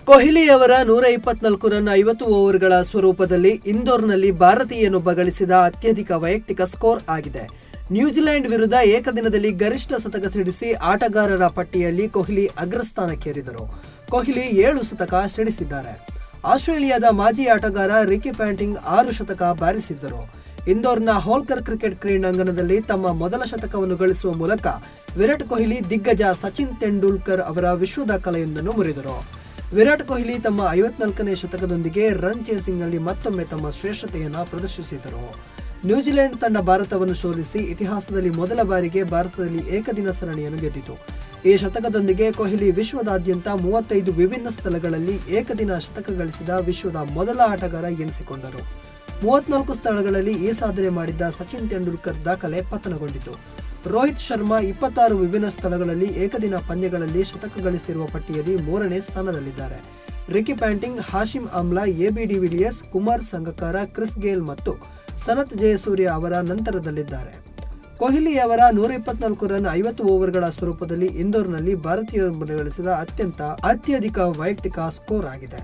ಕೊಹ್ಲಿಯವರ 124 run 50 ಓವರ್ಗಳ ಸ್ವರೂಪದಲ್ಲಿ ಇಂದೋರ್ನಲ್ಲಿ ಭಾರತೀಯನೊಬ್ಬ ಗಳಿಸಿದ ಅತ್ಯಧಿಕ ವೈಯಕ್ತಿಕ ಸ್ಕೋರ್ ಆಗಿದೆ. ನ್ಯೂಜಿಲೆಂಡ್ ವಿರುದ್ಧ ಏಕದಿನದಲ್ಲಿ ಗರಿಷ್ಠ ಶತಕ ಸಿಡಿಸಿ ಆಟಗಾರರ ಪಟ್ಟಿಯಲ್ಲಿ ಕೊಹ್ಲಿ ಅಗ್ರಸ್ಥಾನಕ್ಕೇರಿದರು. ಕೊಹ್ಲಿ 7 ಶತಕ ಸಿಡಿಸಿದ್ದಾರೆ. ಆಸ್ಟ್ರೇಲಿಯಾದ ಮಾಜಿ ಆಟಗಾರ ರಿಕಿ ಪ್ಯಾಂಟಿಂಗ್ 6 ಶತಕ ಬಾರಿಸಿದ್ದರು. ಇಂದೋರ್ನ ಹೋಲ್ಕರ್ ಕ್ರಿಕೆಟ್ ಕ್ರೀಡಾಂಗಣದಲ್ಲಿ ತಮ್ಮ ಮೊದಲ ಶತಕವನ್ನು ಗಳಿಸುವ ಮೂಲಕ ವಿರಾಟ್ ಕೊಹ್ಲಿ ದಿಗ್ಗಜ ಸಚಿನ್ ತೆಂಡೂಲ್ಕರ್ ಅವರ ವಿಶ್ವ ದಾಖಲೆಯೊಂದನ್ನು ಮುರಿದರು. ವಿರಾಟ್ ಕೊಹ್ಲಿ ತಮ್ಮ 54ನೇ ಶತಕದೊಂದಿಗೆ ರನ್ ಚೇಸಿಂಗ್ನಲ್ಲಿ ಮತ್ತೊಮ್ಮೆ ತಮ್ಮ ಶ್ರೇಷ್ಠತೆಯನ್ನು ಪ್ರದರ್ಶಿಸಿದರು. ನ್ಯೂಜಿಲೆಂಡ್ ತಂಡ ಭಾರತವನ್ನು ಸೋಲಿಸಿ ಇತಿಹಾಸದಲ್ಲಿ ಮೊದಲ ಬಾರಿಗೆ ಭಾರತದಲ್ಲಿ ಏಕದಿನ ಸರಣಿಯನ್ನು ಗೆದ್ದಿತು. ಈ ಶತಕದೊಂದಿಗೆ ಕೊಹ್ಲಿ ವಿಶ್ವದಾದ್ಯಂತ 35 ವಿಭಿನ್ನ ಸ್ಥಳಗಳಲ್ಲಿ ಏಕದಿನ ಶತಕ ಗಳಿಸಿದ ವಿಶ್ವದ ಮೊದಲ ಆಟಗಾರ ಎನಿಸಿಕೊಂಡರು. 34 ಸ್ಥಳಗಳಲ್ಲಿ ಈ ಸಾಧನೆ ಮಾಡಿದ್ದ ಸಚಿನ್ ತೆಂಡೂಲ್ಕರ್ ದಾಖಲೆ ಪತನಗೊಂಡಿತು. ರೋಹಿತ್ ಶರ್ಮಾ 26 ವಿಭಿನ್ನ ಸ್ಥಳಗಳಲ್ಲಿ ಏಕದಿನ ಪಂದ್ಯಗಳಲ್ಲಿ ಶತಕ ಗಳಿಸಿರುವ ಪಟ್ಟಿಯಲ್ಲಿ 3ನೇ ಸ್ಥಾನದಲ್ಲಿದ್ದಾರೆ. Ricky Ponting, Hashim Amla, AB de Villiers, Kumar Sangakkara, Chris Gayle ಮತ್ತು ಸನತ್ ಜಯಸೂರ್ಯ ಅವರ ನಂತರದಲ್ಲಿದ್ದಾರೆ. ಕೊಹ್ಲಿಯವರ 124 ರನ್ 50 ಓವರ್ಗಳ ಸ್ವರೂಪದಲ್ಲಿ ಇಂದೋರ್ನಲ್ಲಿ ಭಾರತೀಯರು ಗಳಿಸಿದ ಅತ್ಯಧಿಕ ವೈಯಕ್ತಿಕ ಸ್ಕೋರ್ ಆಗಿದೆ.